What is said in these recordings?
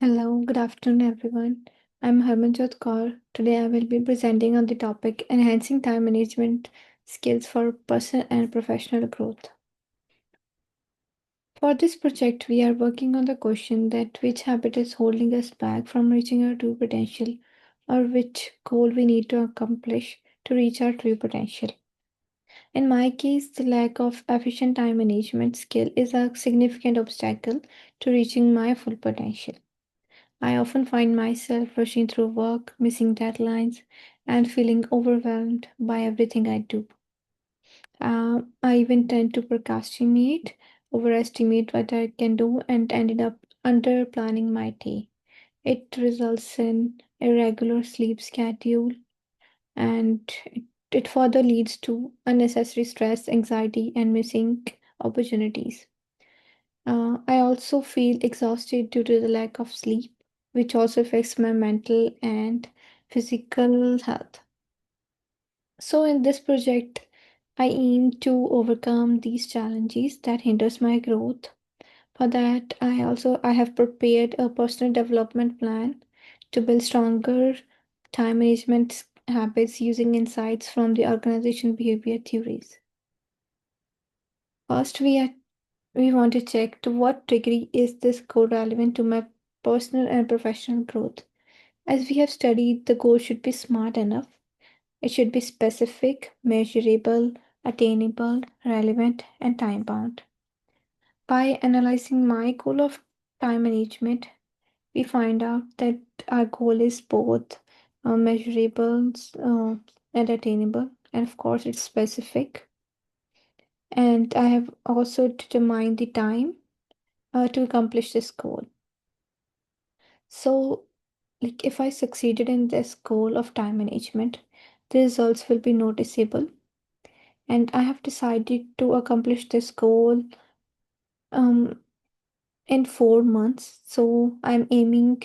Hello, good afternoon, everyone. I'm Harmanjot Kaur. Today, I will be presenting on the topic enhancing time management skills for personal and professional growth. For this project, we are working on the question that which habit is holding us back from reaching our true potential, or which goal we need to accomplish to reach our true potential. In my case, the lack of efficient time management skill is a significant obstacle to reaching my full potential. I often find myself rushing through work, missing deadlines, and feeling overwhelmed by everything I do. I even tend to procrastinate, overestimate what I can do, and ended up under planning my day. It results in irregular sleep schedule, and it further leads to unnecessary stress, anxiety, and missing opportunities. I also feel exhausted due to the lack of sleep, which also affects my mental and physical health. So in this project, I aim to overcome these challenges that hinders my growth. For that, I have prepared a personal development plan to build stronger time management habits using insights from the organization behavior theories. First, we want to check to what degree is this goal relevant to my personal and professional growth. As we have studied, the goal should be smart enough. It should be specific, measurable, attainable, relevant, and time bound. By analyzing my goal of time management, we find out that our goal is both measurable and attainable, and of course, it's specific. And I have also determined the time to accomplish this goal. So, like if I succeeded in this goal of time management, the results will be noticeable. And I have decided to accomplish this goal um, in 4 months. So I'm aiming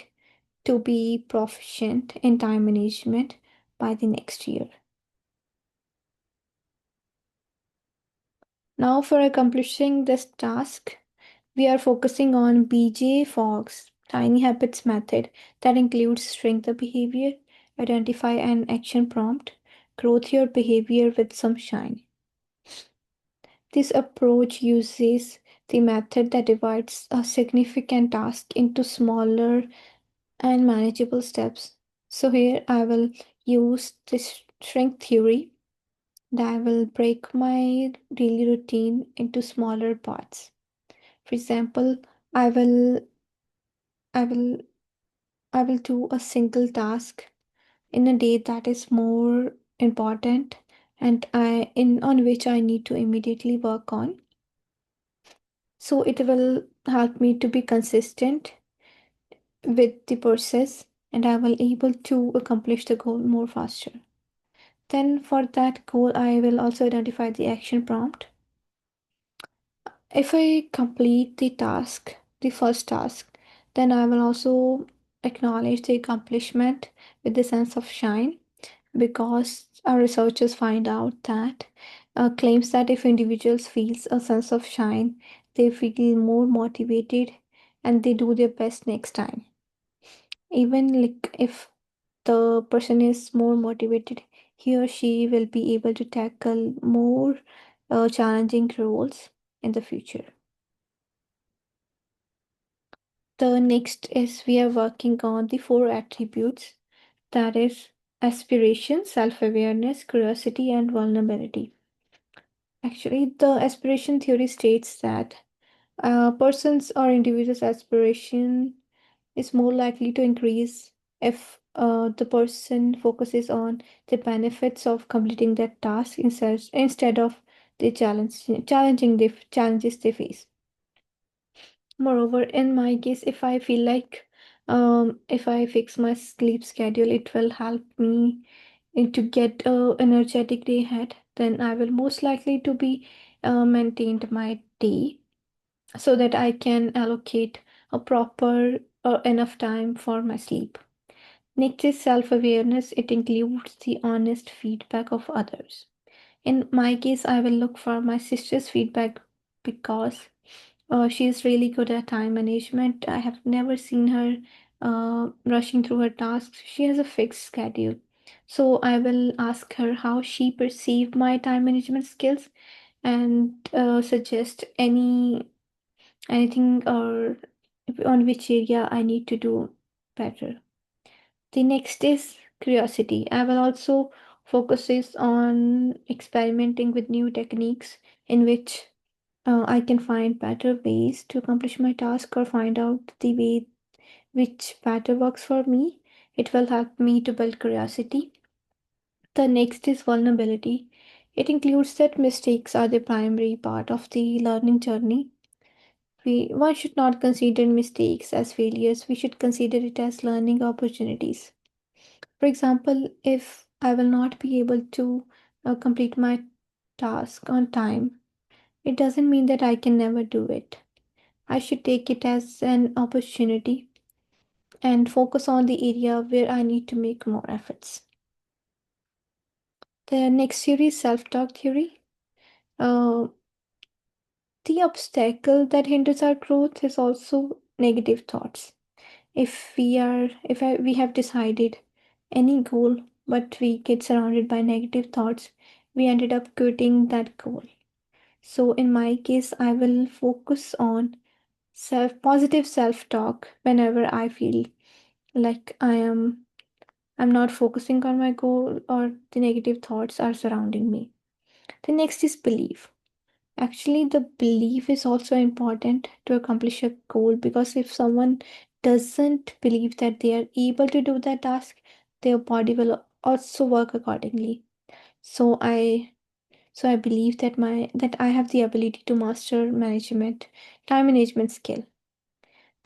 to be proficient in time management by the next year. Now, for accomplishing this task, we are focusing on BJ Fogg's Tiny Habits method that includes strength the behavior, identify an action prompt, growth your behavior with some shine. This approach uses the method that divides a significant task into smaller and manageable steps. So here I will use this shrink theory that I will break my daily routine into smaller parts. For example, I will I will I will do a single task in a day that is more important and I in on which I need to immediately work on. So it will help me to be consistent with the process and I will able to accomplish the goal more faster. Then for that goal, I will also identify the action prompt. If I complete the task, the first task, then I will also acknowledge the accomplishment with a sense of shine because our researchers find out that claims that if individuals feels a sense of shine, they feel more motivated and they do their best next time. Even like if the person is more motivated, he or she will be able to tackle more challenging roles in the future. The next is we are working on the four attributes that is aspiration, self awareness, curiosity, and vulnerability. Actually, the aspiration theory states that a person's or individual's aspiration is more likely to increase if the person focuses on the benefits of completing that task instead of the challenges they face. Moreover, in my case, if I feel like if I fix my sleep schedule, it will help me to get a energetic day ahead, then I will most likely to be maintained my day so that I can allocate a proper enough time for my sleep. Next is self awareness. It includes the honest feedback of others. In my case, I will look for my sister's feedback because she is really good at time management. I have never seen her rushing through her tasks. She has a fixed schedule. So I will ask her how she perceived my time management skills and suggest anything or on which area I need to do better. The next is curiosity. I will also focuses on experimenting with new techniques in which I can find better ways to accomplish my task or find out the way which better works for me. It will help me to build curiosity. The next is vulnerability. It includes that mistakes are the primary part of the learning journey. One should not consider mistakes as failures, we should consider it as learning opportunities. For example, if I will not be able to complete my task on time, it doesn't mean that I can never do it. I should take it as an opportunity and focus on the area where I need to make more efforts. The next theory is self talk theory. Uh, the obstacle that hinders our growth is also negative thoughts. We have decided any goal, but we get surrounded by negative thoughts, we ended up quitting that goal. So in my case, I will focus on positive self talk whenever I feel like I'm not focusing on my goal or the negative thoughts are surrounding me. The next is belief. Actually, the belief is also important to accomplish a goal, because if someone doesn't believe that they are able to do that task, their body will also work accordingly. So I believe that I have the ability to master time management skill.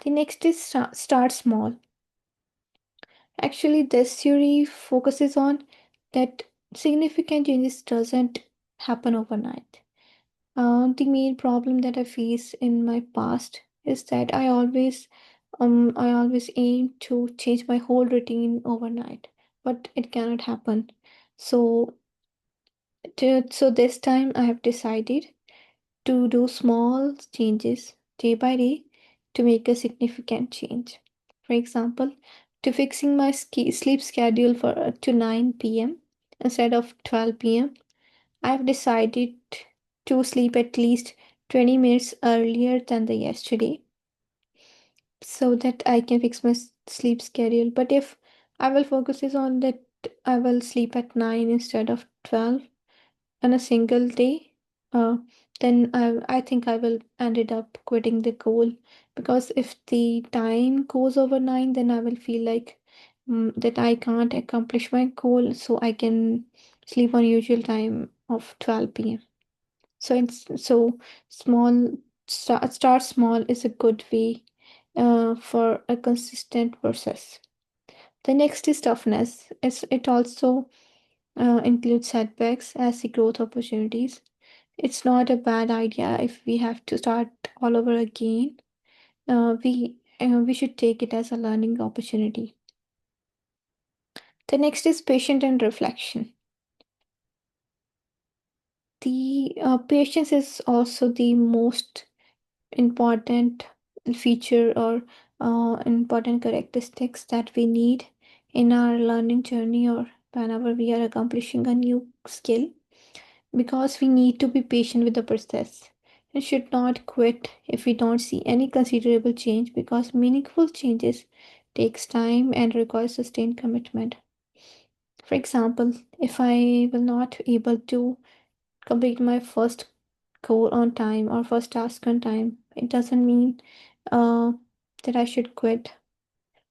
The next is start small. Actually, this theory focuses on that significant changes doesn't happen overnight. The main problem that I face in my past is that I always aim to change my whole routine overnight, but it cannot happen. So, so this time I have decided to do small changes day by day to make a significant change. For example, to fixing my sleep schedule for to 9 p.m. instead of 12 p.m. I've decided to sleep at least 20 minutes earlier than the yesterday so that I can fix my sleep schedule. But if I will focus is on that I will sleep at 9 instead of 12 on a single day, uh, then I think I will ended up quitting the goal, because if the time goes over 9, then I will feel like that I can't accomplish my goal, so I can sleep on usual time of 12 p.m. So start small is a good way for a consistent process. The next is toughness. It also includes setbacks as the growth opportunities. It's not a bad idea if we have to start all over again. We should take it as a learning opportunity. The next is patient and reflection. The patience is also the most important feature or important characteristics that we need in our learning journey or whenever we are accomplishing a new skill, because we need to be patient with the process and should not quit if we don't see any considerable change, because meaningful changes takes time and requires sustained commitment. For example, if I will not able to complete my first goal on time or first task on time, it doesn't mean uh, that I should quit.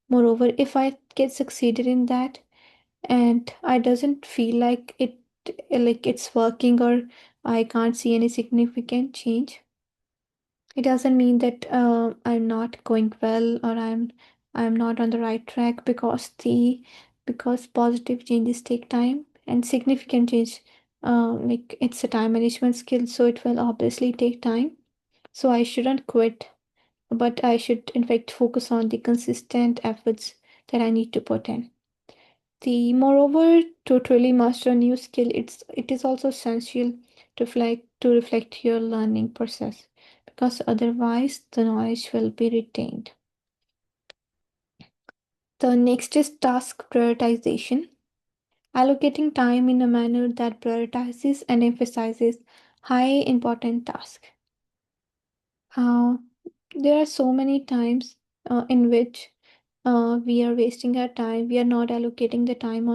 Moreover, if I get succeeded in that and I doesn't feel like it's working or I can't see any significant change, it doesn't mean that I'm not going well or I'm not on the right track, because positive changes take time and significant change like it's a time management skill, so it will obviously take time. So I shouldn't quit, but I should in fact focus on the consistent efforts that I need to put in. The moreover, to truly master a new skill, it is also essential to reflect your learning process, because otherwise the knowledge will be retained. The next is task prioritization, allocating time in a manner that prioritizes and emphasizes high important tasks. Uh, there are so many times in which we are wasting our time. We are not allocating the time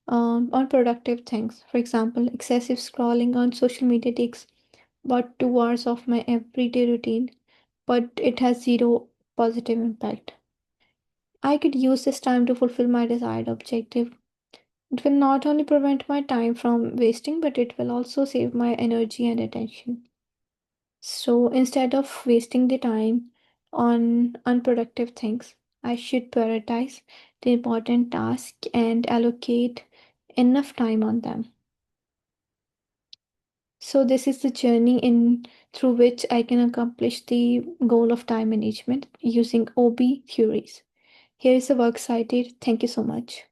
on productive things. For example, excessive scrolling on social media takes about 2 hours of my everyday routine, but it has zero positive impact. I could use this time to fulfill my desired objective. It will not only prevent my time from wasting, but it will also save my energy and attention. So instead of wasting the time on unproductive things, I should prioritize the important tasks and allocate enough time on them. So this is the journey in through which I can accomplish the goal of time management using OB theories. Here is the work cited. Thank you so much.